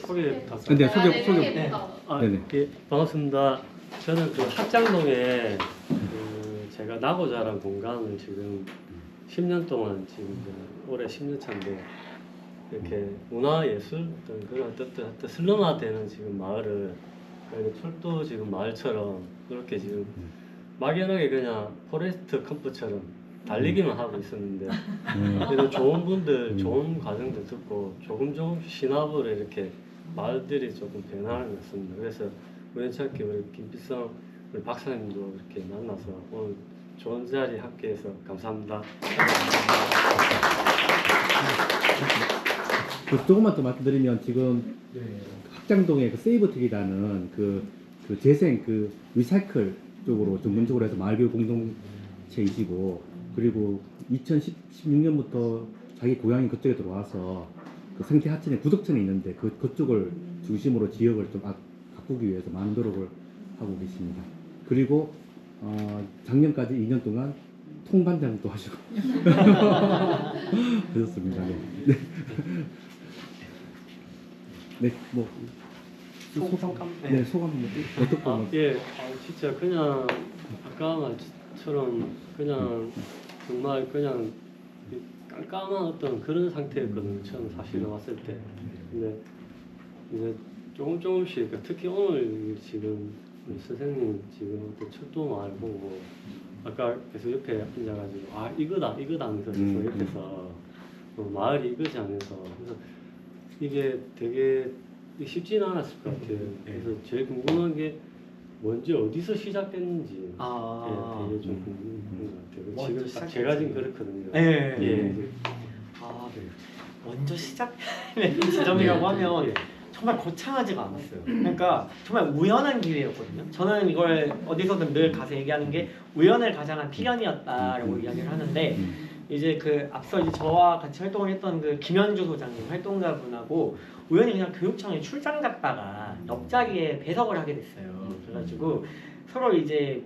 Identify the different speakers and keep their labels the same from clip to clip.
Speaker 1: 소개 다.
Speaker 2: 근데 소개
Speaker 3: 네,
Speaker 2: 소개.
Speaker 3: 소개부터.
Speaker 2: 네네.
Speaker 1: 예, 반갑습니다. 저는 그 합장동에 그 제가 나고 자란 공간을 지금 10년 동안 지금 이제 올해 10년 차인데 이렇게 문화예술 어떤 그런 어떤 슬럼화되는 지금 마을을 그러니까 철도 지금 마을처럼 그렇게 지금 막연하게 그냥 포레스트 캠프처럼 달리기만 하고 있었는데 그래도 좋은 분들 좋은 과정들 듣고 조금 신압으로 이렇게 마을들이 조금 변화하는 것 같습니다. 그래서 우연찮게 우리 김필성 우리 박사님도 이렇게 만나서 오늘 좋은 자리 함께해서 감사합니다.
Speaker 2: 조금만 더 말씀드리면 지금 합장동에 그 세이버텍이라는 그 재생 그 리사이클 쪽으로 전문적으로 해서 마을교육 공동체이시고 그리고 2016년부터 자기 고향인 그쪽에 들어와서 그 생태 하천에 구덕천에 있는데 그쪽을 중심으로 지역을 좀 가꾸기 위해서 많은 노력을 하고 계십니다. 그리고 작년까지 2년 동안 통반장도 하시고 그렇습니다. 네. 네, 뭐 소감, 네, 소감 어떻게?
Speaker 1: 예, 진짜 그냥 아까 말처럼 그냥 정말 그냥 깜깜한 어떤 그런 상태였거든요. 저는 사실은 왔을 때. 근데 이제 조금씩 특히 오늘 지금 선생님 지금 또 철도 마을 보고 아까 계속 옆에 앉아가지고 아 이거다 하면서 계속 옆에서 마을이 이거지 하면서 그래서 이게 되게 쉽지는 않았을 것 같아요. 그래서 제일 궁금한 게 뭔지 어디서 시작됐는지 예, 되게 좀 궁금한 것 같아요. 지금 딱 제가 지금 그렇거든요.
Speaker 4: 네.
Speaker 1: 예.
Speaker 4: 네. 먼저 시작된 지점이라고 하면 정말 거창하지가 않았어요. 그러니까 정말 우연한 기회였거든요. 저는 이걸 어디서든 늘 가서 얘기하는 게 우연을 가장한 필연이었다라고 이야기를 하는데 이제 그 앞서 이제 저와 같이 활동을 했던 그 김현주 소장님 활동가분하고 우연히 그냥 교육청에 출장 갔다가 옆자리에 배석을 하게 됐어요. 그래가지고 서로 이제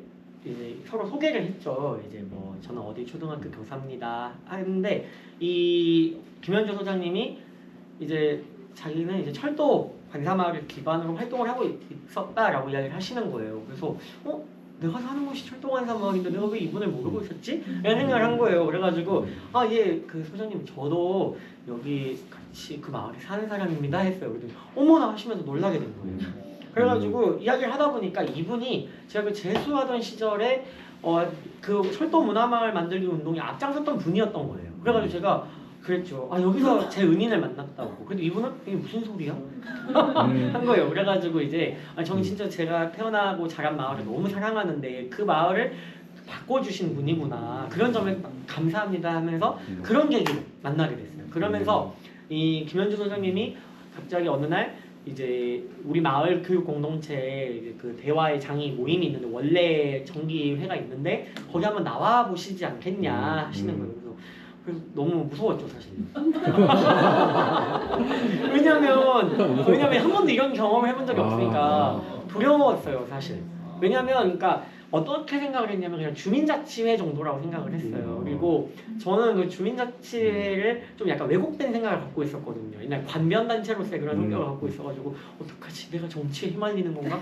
Speaker 4: 서로 소개를 했죠. 이제 뭐 저는 어디 초등학교 교사입니다 하는데 이 김현주 소장님이 이제 자기는 이제 철도 관사마을을 기반으로 활동을 하고 있었다라고 이야기를 하시는 거예요. 그래서 내가 사는 곳이 철도 관사마을인데 내가 왜 이분을 모르고 있었지? 라는 생각을 한 거예요. 그래가지고 그 소장님 저도 여기 같이 그 마을에 사는 사람입니다 했어요. 그랬더니 어머나 하시면서 놀라게 된 거예요. 그래가지고 이야기를 하다 보니까 이분이 제가 그 재수하던 시절에 그 철도 문화마을 만들기 운동에 앞장섰던 분이었던 거예요. 그래가지고 제가 그랬죠. 여기서 제 은인을 만났다고. 근데 이분은 이게 무슨 소리야? 한 거예요. 그래가지고 이제 저는 진짜 제가 태어나고 자란 마을을 너무 사랑하는데 그 마을을 바꿔주신 분이구나. 그런 점에 감사합니다 하면서 그런 계기로 만나게 됐어요. 그러면서 이 김현주 소장님이 갑자기 어느 날 이제 우리 마을 교육 공동체에 그 대화의 장이 모임이 있는데 원래 정기회가 있는데 거기 한번 나와 보시지 않겠냐 하시는 거예요. 그래서 너무 무서웠죠 사실. 왜냐면 한 번도 이런 경험을 해본 적이 없으니까 두려웠어요 사실. 왜냐면 그러니까 어떻게 생각을 했냐면 그냥 주민자치회 정도라고 생각을 했어요. 그리고 저는 그 주민자치회를 좀 약간 왜곡된 생각을 갖고 있었거든요. 옛날 관변단체로서의 그런 성격을 갖고 있어가지고 어떡하지 내가 정치에 휘말리는 건가?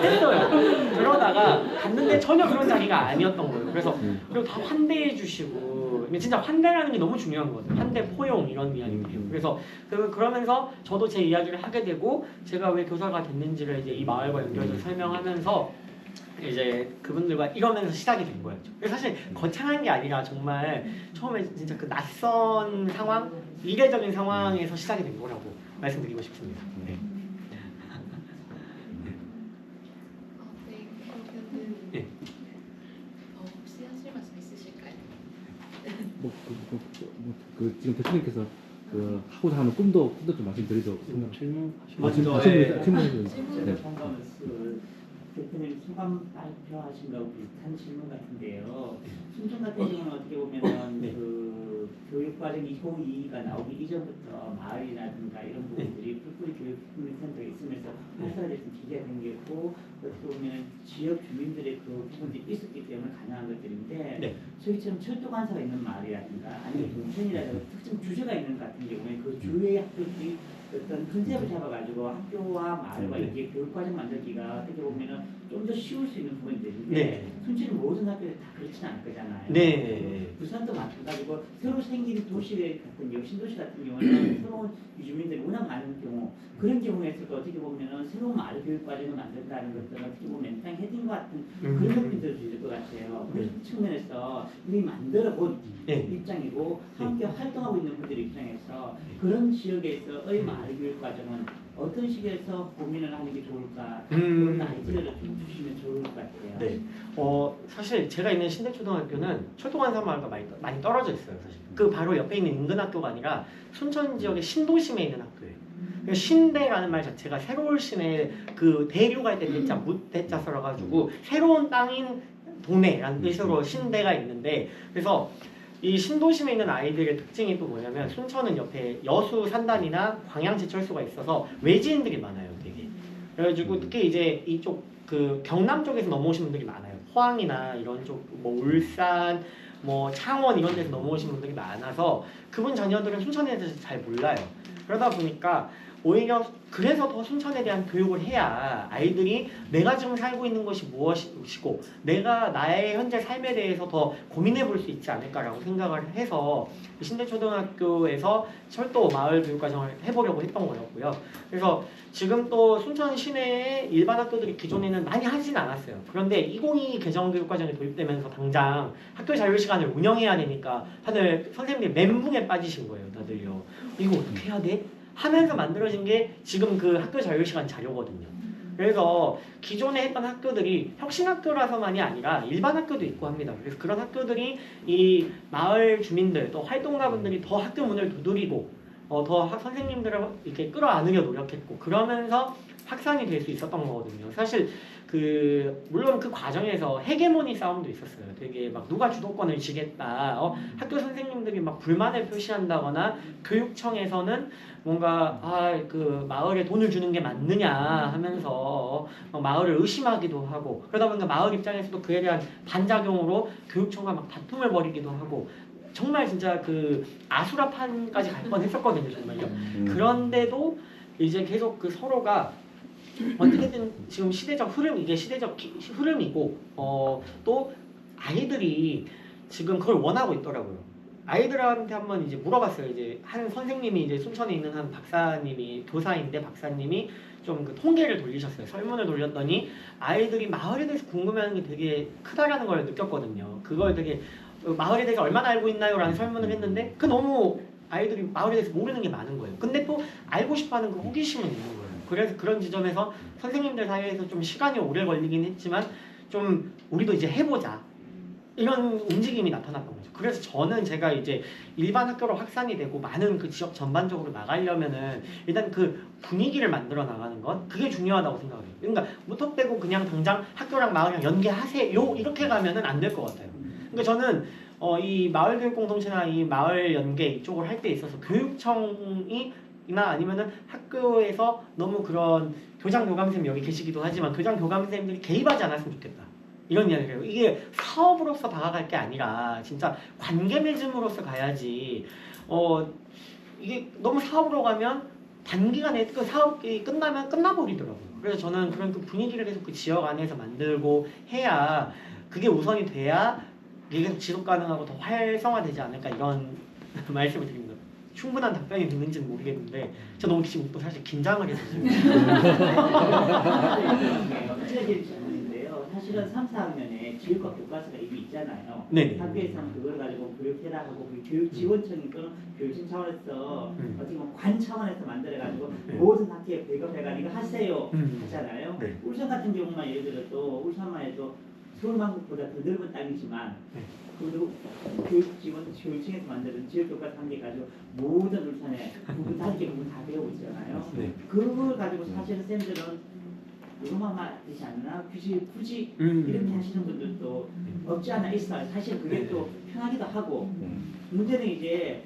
Speaker 4: 했어요. 그러다가 갔는데 전혀 그런 자리가 아니었던 거예요. 그래서 그리고 다 환대해 주시고 진짜 환대라는 게 너무 중요한 거거든요. 환대, 포용 이런 이야기예요. 그래서 그러면서 저도 제 이야기를 하게 되고 제가 왜 교사가 됐는지를 이제 이 마을과 연결해서 설명하면서 이제 그분들과 이러면서 시작이 된 거였죠. 그래서 사실 거창한 게 아니라 정말 처음에 진짜 그 낯선 상황, 이례적인 상황에서 시작이 된 거라고 말씀드리고 싶습니다. 네.
Speaker 3: 그러면은 혹시 하실 말씀 있으실까요?
Speaker 2: 지금 대표님께서 하고자 하는 꿈도 좀 말씀드리죠.
Speaker 1: 질문
Speaker 2: 질문해 주세요.
Speaker 5: 대표님 소감 발표하신 거하고 비슷한 질문 같은데요. 순천 같은 경우는 어떻게 보면
Speaker 4: 네.
Speaker 5: 그 교육과정 2022가 나오기 이전부터 마을이라든가 이런 부분들이 뿔뿔이 교육센터에 있으면서 활성화돼서 기대가 생겼고 어떻게 보면 지역 주민들의 그 부분들이 있었기 때문에 가능한 것들인데
Speaker 4: 네.
Speaker 5: 저희처럼 철도관사가 있는 마을이라든가 아니면 동천이라든가 특정 주제가 있는 것 같은 경우에 그 주의 학교들이 어떤 컨셉을 잡아가지고 학교와 마을과 이게 교육과정 만들기가 어떻게 보면은 좀 더 쉬울 수 있는 부분들인데
Speaker 4: 네.
Speaker 5: 순천은 모든 학교들이 다 그렇지는 않을 거잖아요.
Speaker 4: 네.
Speaker 5: 부산도 마찬가지고 새로 생긴 도시 같은 경우 신도시 같은 경우는 새로운 유주민들이 워낙 많은 경우 그런 경우에서도 어떻게 보면은 새로운 마을 교육 과정을 만든다는 것들은 어떻게 보면 멘탈 헤딩 같은 그런 느낌들도 있을 것 같아요. 그런 측면에서 이미 만들어 본
Speaker 4: 네.
Speaker 5: 입장이고 함께 활동하고 있는 분들 입장에서 그런 지역에서의 마을 교육 과정은 어떤 식에서 고민을 하는 게 좋을까 그런 아이디어를 좀 주시면 좋을 것 같아요.
Speaker 4: 네. 사실 제가 있는 신대초등학교는 철도관사 마을과 많이 떨어져 있어요. 사실. 그 바로 옆에 있는 인근 학교가 아니라 순천 지역의 신도심에 있는 학교예요. 신대라는 말 자체가 새로울 신의 그 대류갈 때 대자 무대자 써가지고 새로운 땅인 동네라는 뜻으로 신대가 있는데 그래서 이 신도심에 있는 아이들의 특징이 또 뭐냐면 순천은 옆에 여수 산단이나 광양제철소가 있어서 외지인들이 많아요, 되게. 그래가지고 특히 이제 이쪽 그 경남 쪽에서 넘어오신 분들이 많아요. 포항이나 이런 쪽, 뭐 울산, 뭐 창원 이런 데서 넘어오신 분들이 많아서 그분 자녀들은 순천에 대해서 잘 몰라요. 그러다 보니까 오히려 그래서 더 순천에 대한 교육을 해야 아이들이 내가 지금 살고 있는 것이 무엇이고 내가 나의 현재 삶에 대해서 더 고민해 볼 수 있지 않을까라고 생각을 해서 신대초등학교에서 철도 마을 교육과정을 해보려고 했던 거였고요. 그래서 지금 또 순천 시내에 일반 학교들이 기존에는 많이 하진 않았어요. 그런데 2022 개정교육과정이 도입되면서 당장 학교 자유시간을 운영해야 되니까 다들 선생님들이 멘붕에 빠지신 거예요. 다들요. 이거 어떻게 해야 돼? 하면서 만들어진 게 지금 그 학교 자유시간 자료거든요. 그래서 기존에 했던 학교들이 혁신학교라서만이 아니라 일반 학교도 있고 합니다. 그래서 그런 학교들이 이 마을 주민들 또 활동가분들이 더 학교 문을 두드리고 더 선생님들을 이렇게 끌어안으려 노력했고 그러면서 확산이 될 수 있었던 거거든요. 사실 물론 그 과정에서 헤게모니 싸움도 있었어요. 되게 막 누가 주도권을 쥐겠다. 학교 선생님들이 막 불만을 표시한다거나 교육청에서는 뭔가 그 마을에 돈을 주는 게 맞느냐 하면서 마을을 의심하기도 하고 그러다 보니까 마을 입장에서도 그에 대한 반작용으로 교육청과 막 다툼을 벌이기도 하고 정말 진짜 그 아수라판까지 갈 뻔했었거든요. 정말요. 그런데도 이제 계속 그 서로가 어떻게든 지금 시대적 흐름 이게 시대적 흐름이고 또 아이들이 지금 그걸 원하고 있더라고요. 아이들한테 한번 이제 물어봤어요. 이제 한 선생님이 이제 순천에 있는 한 박사님이 교사인데 박사님이 좀 그 통계를 돌리셨어요. 설문을 돌렸더니 아이들이 마을에 대해서 궁금해하는 게 되게 크다라는 걸 느꼈거든요. 그걸 되게 마을에 대해서 얼마나 알고 있나요? 라는 설문을 했는데 너무 아이들이 마을에 대해서 모르는 게 많은 거예요. 근데 또 알고 싶어하는 그 호기심은 있는 거예요. 그래서 그런 지점에서 선생님들 사이에서 좀 시간이 오래 걸리긴 했지만 좀 우리도 이제 해보자 이런 움직임이 나타났던 거죠. 그래서 저는 제가 이제 일반 학교로 확산이 되고 많은 그 지역 전반적으로 나가려면은 일단 그 분위기를 만들어 나가는 것 그게 중요하다고 생각해요. 그러니까 무턱대고 그냥 당장 학교랑 마을이랑 연계하세요 이렇게 가면은 안 될 것 같아요. 그러니까 저는 이 마을 교육 공동체나 이 마을 연계 이쪽을 할 때 있어서 교육청이 이나 아니면은 학교에서 너무 그런 교장 교감쌤 여기 계시기도 하지만 교장 교감쌤들이 개입하지 않았으면 좋겠다 이런 이야기를 해요. 이게 사업으로서 다가갈 게 아니라 진짜 관계 맺음으로서 가야지 이게 너무 사업으로 가면 단기간에 그 사업이 끝나면 끝나버리더라고요. 그래서 저는 그런 그 분위기를 계속 그 지역 안에서 만들고 해야 그게 우선이 돼야 이게 계속 지속 가능하고 더 활성화되지 않을까 이런 말씀을 드립니다. 충분한 답변이 됐는지는 모르겠는데 저 너무 지금 또 사실 긴장을 해서 지금
Speaker 5: 질문인데요. 사실은 3, 4학년에 지역과 교과서가 이미 있잖아요.
Speaker 4: 네네.
Speaker 5: 학교에서는 그걸 가지고 교육해라 하고 교육지원청이 또는 교육청 차원에서 어떻게 보면 관 차원에서 만들어가지고 모든 학교에 배급해가 이거 하세요 하잖아요.
Speaker 4: 네.
Speaker 5: 울산 같은 경우만 예를 들어도 울산만 해도 서울만큼보다 더 넓은 땅이지만 그리고 교육청에서 만드는 지역교과서 한 개 가지고 모든 울산에 부분 5개 부분 다 배우고 있잖아요.
Speaker 4: 네.
Speaker 5: 그걸 가지고 사실은 쌤들은 이것만 되지 않나 굳이 이렇게 하시는 분들도 없지 않아 있어요. 사실 그게 또 편하기도 하고 문제는 이제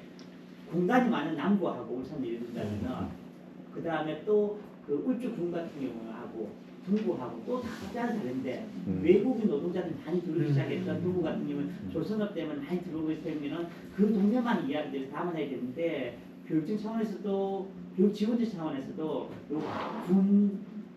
Speaker 5: 공단이 많은 남구하고 울산 예를 들자면 그 다음에 또 그 울주군 같은 경우는 하고 중구하고 또 다 각자는 다른데 외국인 노동자들이 많이 들어오기 시작했던 중구 같은 경우는 조선업 때문에 많이 들어오고 있으면은 그 동네만 이야기들을 담아내야 되는데 교육청 차원에서도 교육 지원자 차원에서도 요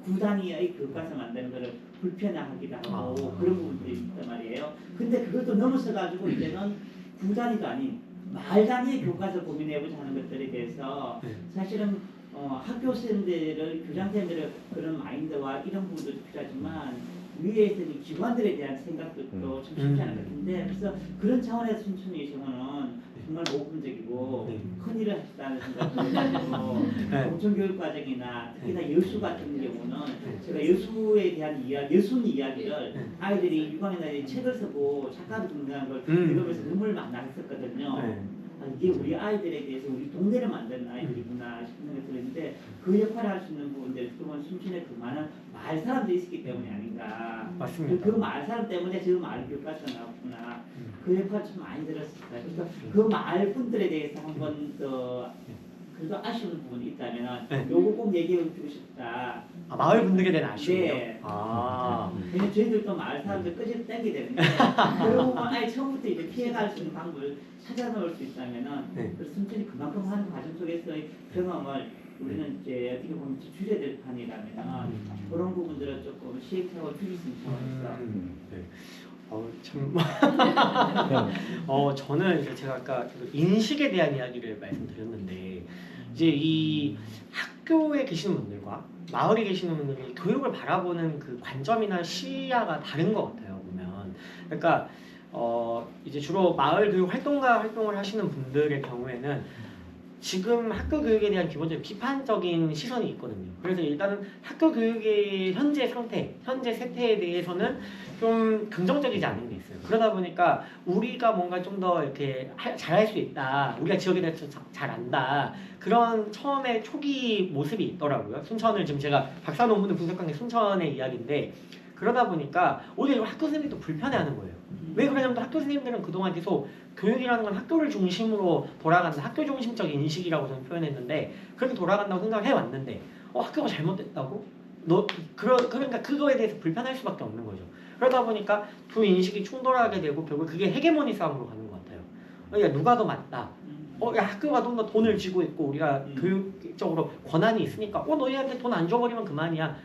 Speaker 5: 구 단위의 교과서 만드는 거를 불편하기도 하고 그런 부분들이 있단 말이에요. 근데 그것도 넘어서가지고 이제는 구 단위도 아닌 말 단위의 교과서 고민해보자 하는 것들에 대해서 사실은 학교생들을 교장생들의 그런 마인드와 이런 부분도 필요하지만 위에서 이 기관들에 대한 생각도 또 참 쉽지 않을 것 같은데 그래서 그런 차원에서 순천의 경우는 정말 모범적이고 큰 일을 했다는 생각도 들고 공천교육과정이나 특히나 여수 같은 경우는 제가 여수에 대한 이야기, 여순 이야기를 아이들이 6학년에 책을 쓰고 작가를 등장한 걸 읽으면서 눈물을 막 났었거든요. 이게 우리 아이들에 대해서 우리 동네를 만드는 아이들이구나 싶은 생각이 들었는데 그 역할을 할 수 있는 부분들 그건 순천에 그 많은 말 사람들이 있었기 때문이 아닌가.
Speaker 4: 맞습니다.
Speaker 5: 그 말 사람 때문에 저 말 교과서가 나왔구나. 그 역할 좀 많이 들었어요. 그래서 그 말분들에 대해서 한번 더 그래도 아쉬운 부분이 있다면 요거 꼭 얘기해 주고 싶다.
Speaker 4: 마을 분들에 대한 아쉬움이요?
Speaker 5: 네.
Speaker 4: 아.
Speaker 5: 왜냐면 저희들도 마을 사람들 끄집어 당기게 되는데 결국은 아예 처음부터 이제 피해갈 수 있는 방법을 찾아놓을 수 있다면은 그래서 순천이 그만큼 하는 과정 속에서의 경험을 우리는 이제 어떻게 보면 줄여야 될 판이라면 그런 부분들은 조금 시행착오를 줄일 수 있는 상황에서
Speaker 4: 네. 참. 저는 이제 제가 아까 그 인식에 대한 이야기를 말씀드렸는데 이제 이 학교에 계시는 분들과 마을에 계시는 분들이 교육을 바라보는 그 관점이나 시야가 다른 것 같아요 보면. 그러니까 이제 주로 마을 교육 활동가 활동을 하시는 분들의 경우에는 지금 학교 교육에 대한 기본적인 비판적인 시선이 있거든요. 그래서 일단은 학교 교육의 현재 상태, 현재 세태에 대해서는 좀 긍정적이지 않은 게 있어요. 그러다 보니까 우리가 뭔가 좀 더 이렇게 잘할 수 있다, 우리가 지역에 대해서 잘 안다, 그런 처음에 초기 모습이 있더라고요. 순천을 지금 제가 박사 논문을 분석한 게 순천의 이야기인데 그러다 보니까 오히려 학교 선생님도 불편해하는 거예요. 왜 그러냐면 학교 선생님들은 그동안 계속 교육이라는 건 학교를 중심으로 돌아간다, 학교 중심적 인식이라고 저는 표현했는데 그렇게 돌아간다고 생각을 해왔는데 학교가 잘못됐다고? 그러니까 그거에 대해서 불편할 수밖에 없는 거죠. 그러다 보니까 두 인식이 충돌하게 되고 결국 그게 헤게모니 싸움으로 가는 것 같아요. 그러니까 누가 더 맞다. 야, 학교가 좀 더 돈을 쥐고 있고 우리가 교육적으로 권한이 있으니까 너희한테 돈 안 줘버리면 그만이야.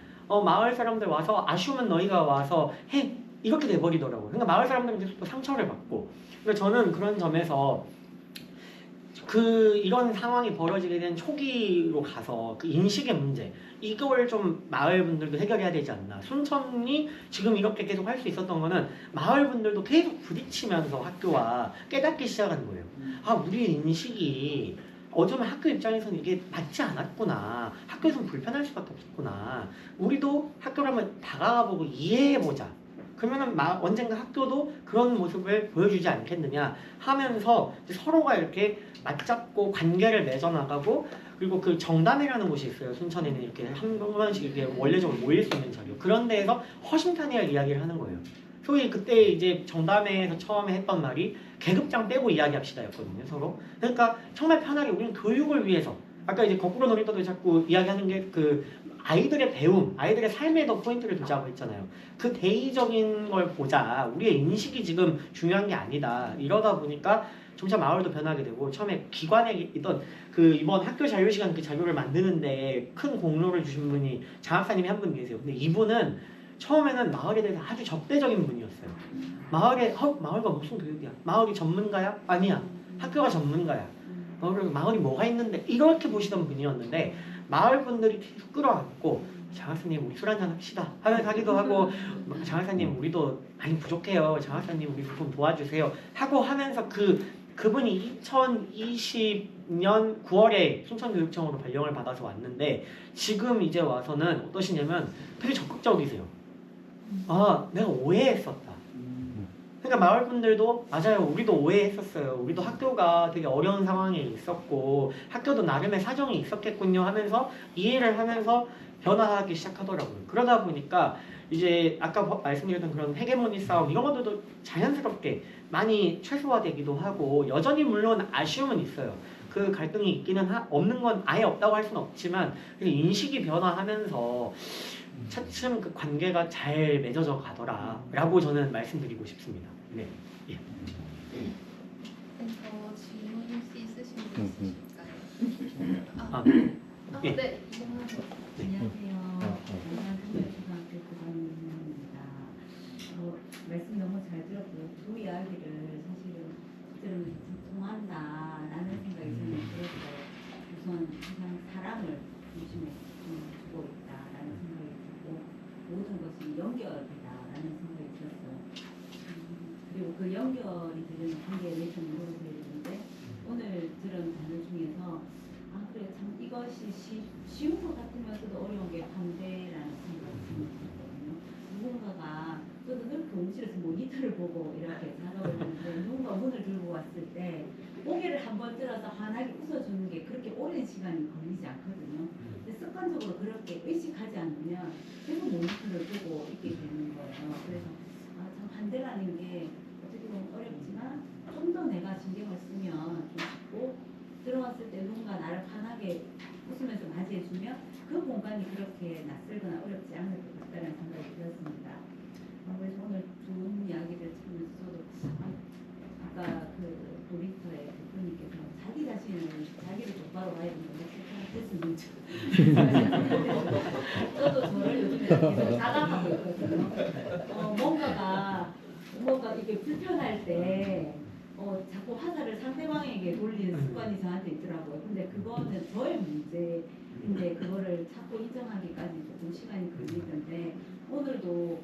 Speaker 4: 마을 사람들 와서 아쉬우면 너희가 와서 해. 이렇게 돼버리더라고요. 그러니까 마을 사람들은 계속 또 상처를 받고. 그러니까 저는 그런 점에서 이런 상황이 벌어지게 된 초기로 가서 그 인식의 문제, 이걸 좀 마을 분들도 해결해야 되지 않나. 순천이 지금 이렇게 계속 할 수 있었던 거는 마을 분들도 계속 부딪히면서 학교와 깨닫기 시작한 거예요. 우리의 인식이 어쩌면 학교 입장에서는 이게 맞지 않았구나. 학교에서는 불편할 수밖에 없었구나. 우리도 학교를 한번 다가가보고 이해해보자. 그러면은 언젠가 학교도 그런 모습을 보여주지 않겠느냐 하면서 서로가 이렇게 맞잡고 관계를 맺어나가고, 그리고 그 정담회라는 곳이 있어요. 순천에는 이렇게 한 번씩 이렇게 원래적으로 모일 수 있는 자료. 그런 데에서 허심탄회하게 이야기를 하는 거예요. 소위 그때 이제 정담회에서 처음에 했던 말이 계급장 빼고 이야기합시다였거든요, 서로. 그러니까 정말 편하게 우리는 교육을 위해서, 아까 이제 거꾸로 놀이터도 자꾸 이야기하는 게 아이들의 배움, 아이들의 삶에 더 포인트를 두자고 했잖아요. 그 대의적인 걸 보자. 우리의 인식이 지금 중요한 게 아니다. 이러다 보니까 점차 마을도 변하게 되고, 처음에 기관에 있던 이번 학교 자유시간 그 자료를 만드는데 큰 공로를 주신 분이 장학사님이 한 분 계세요. 근데 이분은 처음에는 마을에 대해서 아주 적대적인 분이었어요. 마을과 무슨 교육이야? 마을이 전문가야? 아니야. 학교가 전문가야. 마을이 뭐가 있는데? 이렇게 보시던 분이었는데 마을 분들이 계속 끌어안고, 장학사님 우리 술 한잔 합시다 하면서 하기도 하고, 장학사님 우리도 많이 부족해요. 장학사님 우리 좀 도와주세요 하고 하면서 그분이 2020년 9월에 순천교육청으로 발령을 받아서 왔는데 지금 이제 와서는 어떠시냐면 되게 적극적이세요. 내가 오해했었다. 그러니까 마을 분들도 맞아요. 우리도 오해했었어요. 우리도 학교가 되게 어려운 상황에 있었고 학교도 나름의 사정이 있었겠군요 하면서 이해를 하면서 변화하기 시작하더라고요. 그러다 보니까 이제 아까 말씀드렸던 그런 헤게모니 싸움 이런 것들도 자연스럽게 많이 최소화되기도 하고 여전히 물론 아쉬움은 있어요. 그 갈등이 있기는 없는 건 아예 없다고 할 수는 없지만 인식이 변화하면서 차츰 그 관계가 잘 맺어져 가더라라고 저는 말씀드리고 싶습니다. 네. 예.
Speaker 3: 더 질문 혹시 있으신 분 있으실까요?
Speaker 4: 아,
Speaker 3: 네. 네.
Speaker 6: 안녕하세요. 안양중앙초등학교 9반입니다. 말씀 너무 잘 들었고요. 두 이야기를 사실은 들으면서 통한다라는 생각이 저는 들었어요. 우선 항상 사랑을 중심에 두고 있다라는 생각이 들고 모든 것이 연결이다라는 생각이 들었어요. 그리고 그 연결이 되는 관계에 대해서 물어보셔야 되는데 오늘 들은 단어 중에서 그래 참 이것이 쉬운 것 같으면서도 어려운 게 반대라는 생각이 들거든요. 누군가가 저도 늘 교무실에서 모니터를 보고 이렇게 작업을 하는데 누군가 문을 들고 왔을 때 고개를 한번 들어서 환하게 웃어주는 게 그렇게 오랜 시간이 걸리지 않거든요. 근데 습관적으로 그렇게 의식하지 않으면 계속 모니터를 보고 있게 되는 거예요. 그래서 참 반대라는 게 어떻게 보면 어렵지만 좀 더 내가 신경을 쓰면 좋고 들어왔을 때 누군가 나를 환하게 웃으면서 맞이해주면 그 공간이 그렇게 낯설거나 어렵지 않을 것 같다는 생각이 들었습니다. 그래서 오늘 좋은 이야기를 들으면서 저도 아까 그 놀이터의 대표님께서 자기 자신을 자기를 똑바로 봐야 된다고 했으면 저도 저를 요즘에 계속 자각하고 있거든요. 뭔가 이게 불편할 때 자꾸 화살을 상대방에게 돌리는 습관이 저한테 있더라고요. 근데 그거는 저의 문제인데 그거를 자꾸 인정하기까지 조금 시간이 걸리던데 오늘도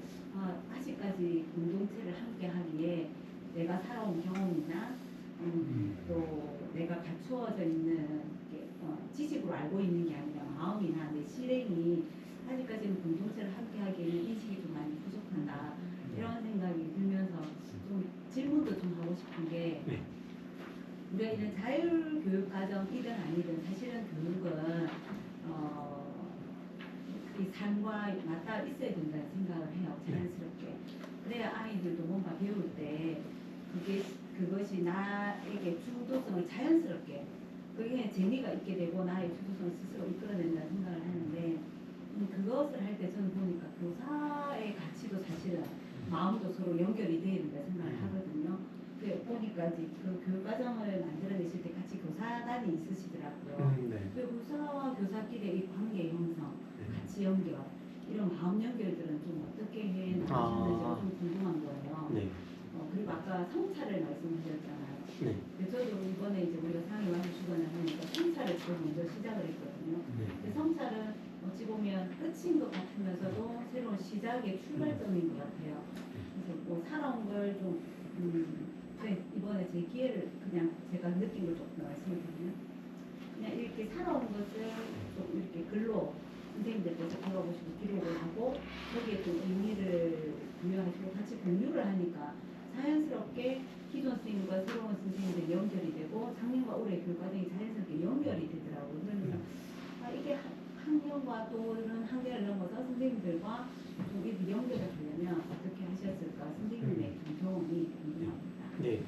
Speaker 6: 아직까지 공동체를 함께 하기에 내가 살아온 경험이나 또 내가 갖추어져 있는 지식으로 알고 있는 게 아니라 마음이나 내 실행이 아직까지는 공동체를 함께 하기에는 인식이 좀 많이 부족한다. 이런 생각이 들면서 좀 질문도 좀 하고 싶은 게
Speaker 4: 네.
Speaker 6: 우리가 이런 자율교육과정이든 아니든 사실은 교육은 이 삶과 맞닿아 있어야 된다는 생각을 해요. 자연스럽게. 그래야 아이들도 뭔가 배울 때 그것이 나에게 주도성을 자연스럽게 그게 재미가 있게 되고 나의 주도성을 스스로 이끌어낸다는 생각을 하는데 그것을 할 때 저는 보니까 교사의 가치도 사실은 마음도 서로 연결이 돼야 된다 생각을 하거든요. 보니까 그 교육과정을 만들어내실 때 같이 교사단이 있으시더라고요.
Speaker 4: 네.
Speaker 6: 그 교사와 교사끼리의 이 관계 형성, 가치 연결, 이런 마음 연결들은 좀 어떻게 해 나가셨는지가 좀 궁금한 거예요.
Speaker 4: 네.
Speaker 6: 그리고 아까 성찰을 말씀하셨잖아요.
Speaker 4: 네.
Speaker 6: 근데 저도 이번에 이제 우리가 상위 와서 주관을 하니까 성찰을 좀 먼저 시작을 했거든요.
Speaker 4: 네.
Speaker 6: 근데 성찰은 어찌 보면 끝인 것 같으면서도 새로운 시작의 출발점인 것 같아요. 그래서 뭐 살아온 걸 좀 이번에 제 기회를 그냥 제가 느낀 걸 조금 말씀을 드리면 그냥 이렇게 살아온 것을 좀 이렇게 글로 선생님들께서 걸어보시고 기록을 하고 거기에 좀 의미를 부여하시고 같이 공유를 하니까 자연스럽게 기존 선생님과 새로운 선생님들이 연결이 되고 작년과 올해 교육과정이 자연스럽게 연결이 되더라고요. 그러면서 이게 학년과 또 이런 학년을 넘어서 선생님들과 좀 이렇게 연결을 하려면 어떻게 하셨을까 선생님의 좀 경험이 궁금합니다.
Speaker 4: 네.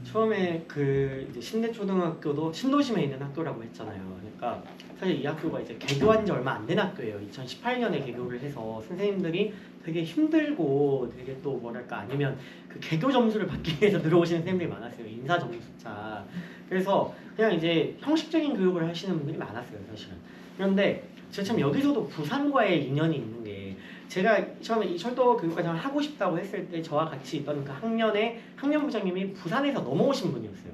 Speaker 4: 처음에 그 이제 신대초등학교도 신도심에 있는 학교라고 했잖아요. 그러니까 사실 이 학교가 이제 개교한 지 얼마 안 된 학교예요. 2018년에 개교를 해서 선생님들이 되게 힘들고 되게 또 뭐랄까 아니면 그 개교 점수를 받기 위해서 들어오시는 선생님들이 많았어요. 인사 점수차. 그래서 그냥 이제 형식적인 교육을 하시는 분들이 많았어요, 사실은. 그런데 제가 참 여기서도 부산과의 인연이 있는 게 제가 처음에 이 철도 교육과정을 하고 싶다고 했을 때 저와 같이 있던 그 학년의 학년부장님이 부산에서 넘어오신 분이었어요.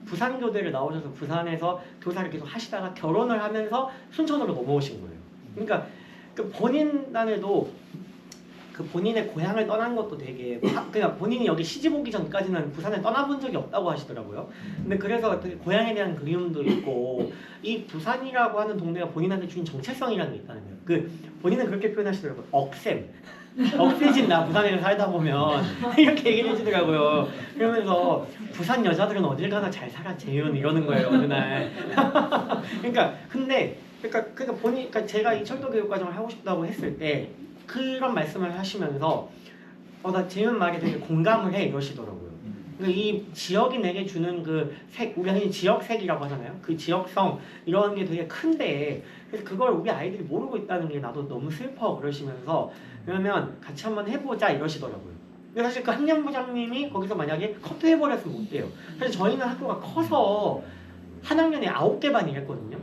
Speaker 4: 부산 교대를 나오셔서 부산에서 교사를 계속 하시다가 결혼을 하면서 순천으로 넘어오신 거예요. 그러니까 그 본인단에도 그 본인의 고향을 떠난 것도 되게 그냥 본인이 여기 시집 오기 전까지는 부산을 떠나본 적이 없다고 하시더라고요. 근데 그래서 되게 고향에 대한 그리움도 있고 이 부산이라고 하는 동네가 본인한테 주인 정체성이라는 게 있다는 거예요. 그 본인은 그렇게 표현하시더라고요. 억셈. 없애진다 부산에서 살다 보면 이렇게 얘기를 해주더라고요. 그러면서 부산 여자들은 어딜 가나 잘 살아 재윤 이러는 거예요 어느 날. 그러니까 보니까 제가 이 철도 교육 과정을 하고 싶다고 했을 때 그런 말씀을 하시면서 나 재윤 말에 되게 공감을 해 이러시더라고요. 그러니까 이 지역이 내게 주는 그 색, 우리 흔히 지역색이라고 하잖아요. 그 지역성 이런 게 되게 큰데 그래서 그걸 우리 아이들이 모르고 있다는 게 나도 너무 슬퍼 그러시면서 그러면 같이 한번 해보자 이러시더라고요. 근데 사실 그 학년부장님이 거기서 만약에 커트해버렸으면 못 돼요. 사실 저희는 학교가 커서 한 학년에 9개 반이 했거든요.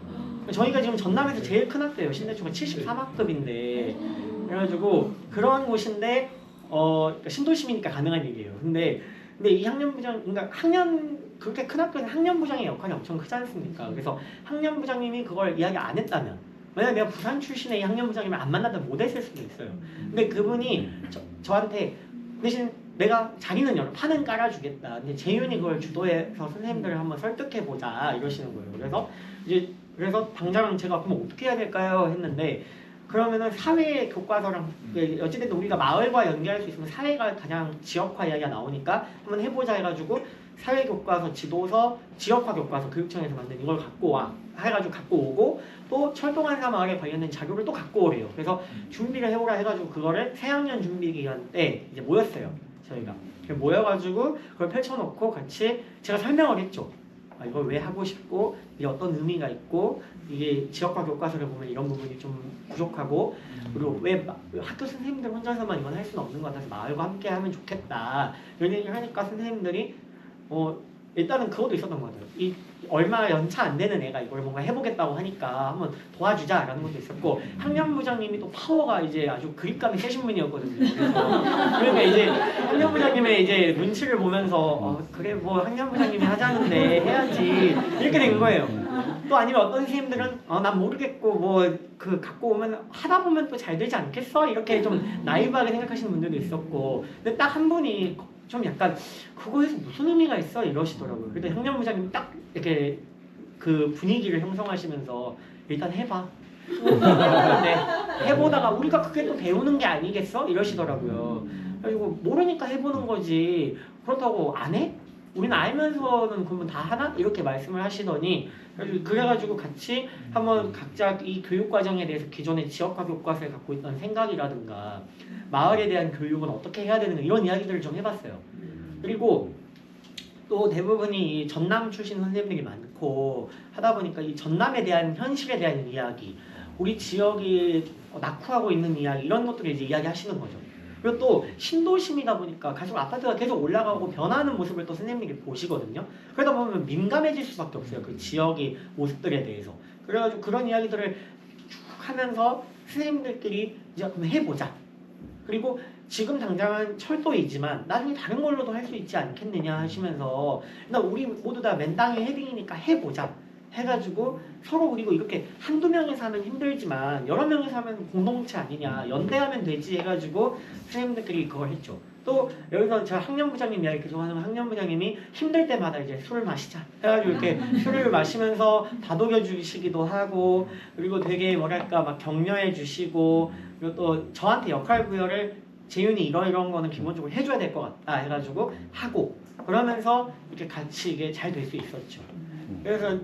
Speaker 4: 저희가 지금 전남에서 제일 큰 학교예요. 신대초가 73학급인데 그래가지고 그런 곳인데 그러니까 신도심이니까 가능한 얘기예요. 근데 이 학년부장, 그러니까 그렇게 큰 학교에서 학년부장의 역할이 엄청 크지 않습니까? 그래서 학년부장님이 그걸 이야기 안 했다면, 만약 내가 부산 출신의 이 학년부장님을 안 만났다면 못 했을 수도 있어요. 근데 그분이 저한테 대신 내가 자리는 열어 판은 깔아주겠다. 근데 재윤이 그걸 주도해서 선생님들을 한번 설득해보자 이러시는 거예요. 그래서 당장 제가 그럼 어떻게 해야 될까요? 했는데 그러면은 사회 교과서랑 어찌됐든 우리가 마을과 연계할 수 있으면 사회가 가장 지역화 이야기가 나오니까 한번 해보자 해가지고 사회 교과서, 지도서, 지역화 교과서 교육청에서 만든 이걸 갖고 와 해가지고 갖고 오고 또 철도간사 마을에 관련된 자료를 또 갖고 오래요. 그래서 준비를 해오라 해가지고 그거를 새학년 준비 기간 때 이제 모였어요. 저희가 모여가지고 그걸 펼쳐놓고 같이 제가 설명을 했죠. 이걸 왜 하고 싶고 이게 어떤 의미가 있고 이게 지역화 교과서를 보면 이런 부분이 좀 부족하고 그리고 왜 학교 선생님들 혼자서만 이건 할 수는 없는 것 같아서 마을과 함께 하면 좋겠다 이런 얘기를 하니까 선생님들이 일단은 그것도 있었던 것 같아요. 이 얼마 연차 안 되는 애가 이걸 뭔가 해보겠다고 하니까 한번 도와주자라는 것도 있었고 학년부장님이 또 파워가 이제 아주 그립감이 세신 분이었거든요. 그러니까 이제 학년부장님의 이제 눈치를 보면서 그래 뭐 학년부장님이 하자는데 해야지 이렇게 된 거예요. 또 아니면 어떤 선생님들은 난 모르겠고 뭐 그 갖고 오면 하다 보면 또 잘 되지 않겠어 이렇게 좀 나이브하게 생각하시는 분들도 있었고 근데 딱 한 분이 좀 약간 그거에서 무슨 의미가 있어 이러시더라고요. 근데 학년부장님이 딱 이렇게 그 분위기를 형성하시면서 일단 해봐. 근데 해보다가 우리가 그게 또 배우는 게 아니겠어? 이러시더라고요. 그리고 모르니까 해보는 거지 그렇다고 안 해? 우리는 알면서는 그러면 다 하나? 이렇게 말씀을 하시더니 그래가지고 같이 한번 각자 이 교육과정에 대해서 기존의 지역화 교과서에 갖고 있던 생각이라든가 마을에 대한 교육은 어떻게 해야 되는가 이런 이야기들을 좀 해봤어요. 그리고 또 대부분이 전남 출신 선생님들이 많고 하다 보니까 이 전남에 대한 현실에 대한 이야기 우리 지역이 낙후하고 있는 이야기 이런 것들을 이제 이야기하시는 거죠. 그리고 또 신도심이다 보니까 갈수록 아파트가 계속 올라가고 변하는 모습을 또 선생님들이 보시거든요. 그러다 보면 민감해질 수밖에 없어요. 그 지역의 모습들에 대해서. 그래가지고 그런 이야기들을 쭉 하면서 선생님들끼리 이제 그럼 해보자. 그리고 지금 당장은 철도이지만 나중에 다른 걸로도 할 수 있지 않겠느냐 하시면서 우리 모두 다 맨 땅에 헤딩이니까 해보자. 해가지고 서로 그리고 이렇게 한두 명이서 하면 힘들지만 여러 명이서 하면 공동체 아니냐 연대하면 되지 해가지고 선생님들끼리 그걸 했죠. 또 여기서 제가 학년부장님 이야기 계속 하는 학년부장님이 힘들 때마다 이제 술을 마시자 해가지고 이렇게 술을 마시면서 다독여 주시기도 하고 그리고 되게 뭐랄까 막 격려해 주시고 그리고 또 저한테 역할 부여를 재윤이 이런 거는 기본적으로 해줘야 될 것 같다 해가지고 하고 그러면서 이렇게 같이 이게 잘 될 수 있었죠. 그래서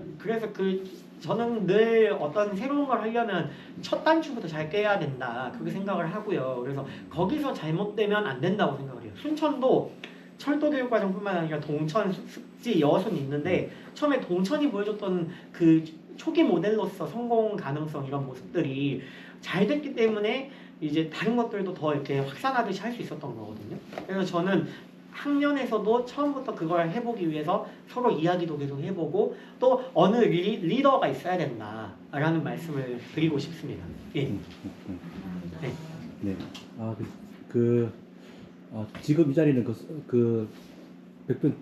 Speaker 4: 저는 늘 어떤 새로운 걸 하려면 첫 단추부터 잘 깨야 된다 그렇게 생각을 하고요. 그래서 거기서 잘못되면 안 된다고 생각을 해요. 순천도 철도교육과정뿐만 아니라 동천, 습지, 여순이 있는데 처음에 동천이 보여줬던 그 초기 모델로서 성공 가능성 이런 모습들이 잘 됐기 때문에 이제 다른 것들도 더 이렇게 확산하듯이 할 수 있었던 거거든요. 그래서 저는 학년에서도 처음부터 그걸 해보기 위해서 서로 이야기도 계속 해보고 또 어느 리더가 있어야 된다라는 말씀을 드리고 싶습니다. 예. 네.
Speaker 2: 네. 지금 이 자리는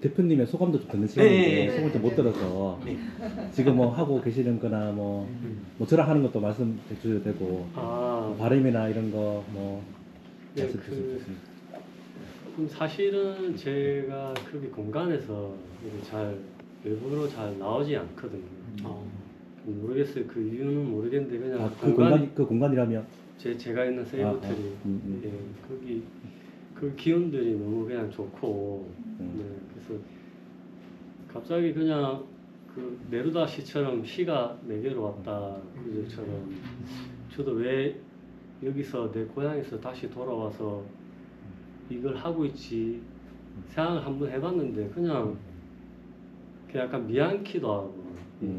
Speaker 2: 대표님의 소감도 좀 듣는 시간인데 소감을 좀 못 들어서 지금 뭐 하고 계시는거나 뭐 저랑 하는 것도 말씀해 주셔도 되고 발음이나 이런 거 뭐 말씀해 주셔도 좋습니다.
Speaker 1: 사실은 제가 그렇게 공간에서 외부로 잘 나오지 않거든요. 모르겠어요. 그 이유는 모르겠는데 그냥
Speaker 2: 그 공간이라면
Speaker 1: 제가 있는 세이브트리 예, 거기 그 기운들이 너무 그냥 좋고 네, 그래서 갑자기 그냥 그 네루다 시처럼 시가 내게로 왔다 그처럼 저도 왜 여기서 내 고향에서 다시 돌아와서 이걸 하고 있지 생각을 한번 해봤는데 그냥 약간 미안키도 하고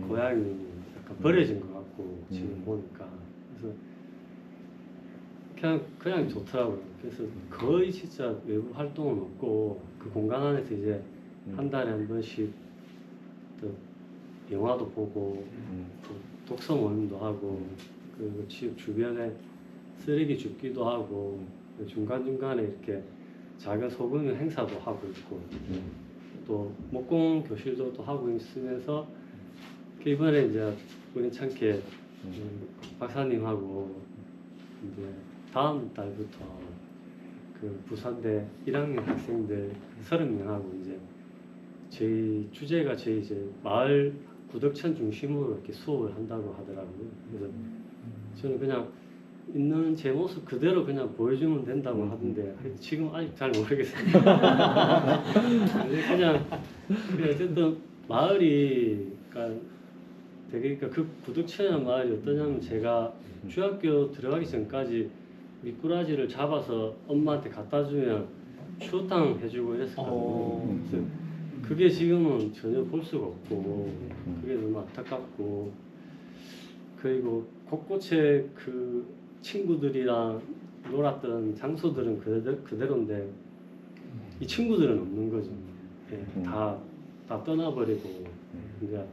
Speaker 1: 고향이 약간 버려진 것 같고 지금 보니까 그래서 그냥 좋더라고요. 그래서 거의 진짜 외부 활동은 없고 그 공간 안에서 이제 한 달에 한 번씩 또 영화도 보고 또 독서 모임도 하고 그리고 집 주변에 쓰레기 줍기도 하고 중간중간에 이렇게 작은 소규모 행사도 하고 있고 또 목공 교실도 또 하고 있으면서 이번에 이제 우연찮게 박사님하고 이제 다음 달부터 그 부산대 1학년 학생들 30명하고 이제 저희 주제가 저희 이제 마을 구덕천 중심으로 이렇게 수업을 한다고 하더라고요. 그래서 저는 그냥 있는 제 모습 그대로 그냥 보여주면 된다고 하던데 지금 아직 잘 모르겠어요. 그냥 어쨌든 마을이 그러니까 되게 그러니까 그 구덕천이라는 마을이 어떠냐면 제가 중학교 들어가기 전까지 미꾸라지를 잡아서 엄마한테 갖다 주면 추어탕 해주고 이랬었거든요. 그래서 그게 지금은 전혀 볼 수가 없고 그게 너무 안타깝고 그리고 곳곳에 그 친구들이랑 놀았던 장소들은 그대로인데 이 친구들은 없는 거죠. 예, 다 떠나버리고 이제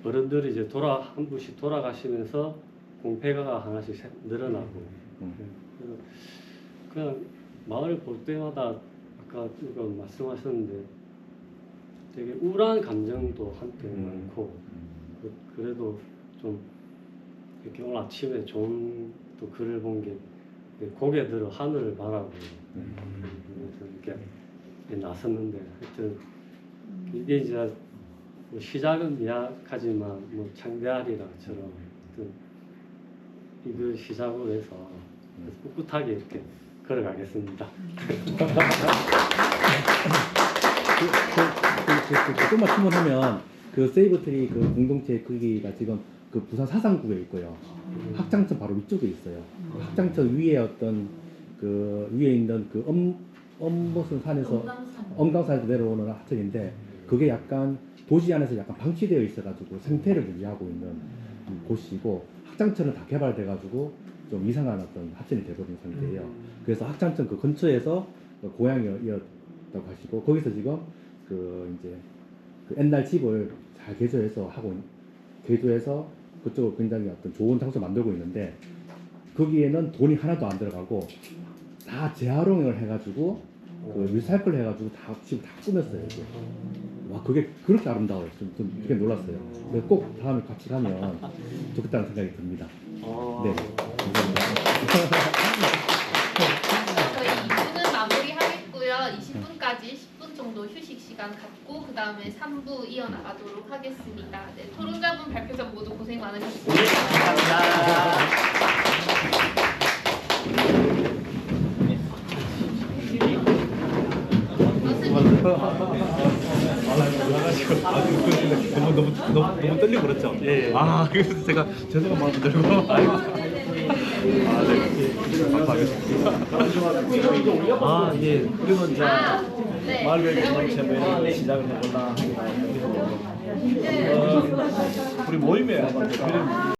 Speaker 1: 어른들이 이제 한 분씩 돌아가시면서 공패가 하나씩 늘어나고 그래서 그냥 마을 볼 때마다 아까 이거 말씀하셨는데 되게 우울한 감정도 한때 많고 그래도 좀 이렇게 오늘 아침에 좋은 또 글을 본 게 고개 들어 하늘을 바라고 그래서 이렇게 나섰는데 하여튼 이게 이제 뭐 시작은 미약하지만 뭐 창대하리라처럼 이걸 시작으로 해서 꿋꿋하게 이렇게 걸어가겠습니다.
Speaker 2: 조금만 충분하면 그 세이브트리 그 공동체 크기가 지금 그 부산 사상구에 있고요. 학장천 바로 위쪽에 있어요. 학장천 위에 어떤 그 위에 있는 그 무슨 산에서 엄강산에서 내려오는 하천인데 그게 약간 도시 안에서 약간 방치되어 있어가지고 생태를 유지하고 있는 곳이고 학장천은 다 개발돼가지고 좀 이상한 어떤 하천이 되어버린 상태예요. 그래서 학장천 그 근처에서 고향이었다고 하시고 거기서 지금 그 이제 그 옛날 집을 잘 개조해서 그쪽을 굉장히 어떤 좋은 장소 만들고 있는데 거기에는 돈이 하나도 안 들어가고 다 재활용을 해가지고 그 리사이클 해가지고 지금 다 꾸몄어요. 이게. 와 그게 그렇게 아름다워요. 좀 되게 놀랐어요. 그래서 꼭 다음에 같이 가면 좋겠다는 생각이 듭니다. 네.
Speaker 3: 저희 2부는 마무리하겠고요. 20분까지 10분 정도 휴식 시간 갖고 그 다음에 3부 이어나가도록 하겠습니다. 네, 토론자분 발표자 모두 고생 많으셨습니다.
Speaker 2: 너무 떨리고 그렇죠?
Speaker 1: 예.
Speaker 2: 아 그래서 제가 죄송한 마음 들고
Speaker 1: 예.
Speaker 7: 그러면 이제
Speaker 3: 네.
Speaker 7: 마을별 공동체를 시작을 해볼라. 우리 모임에 한번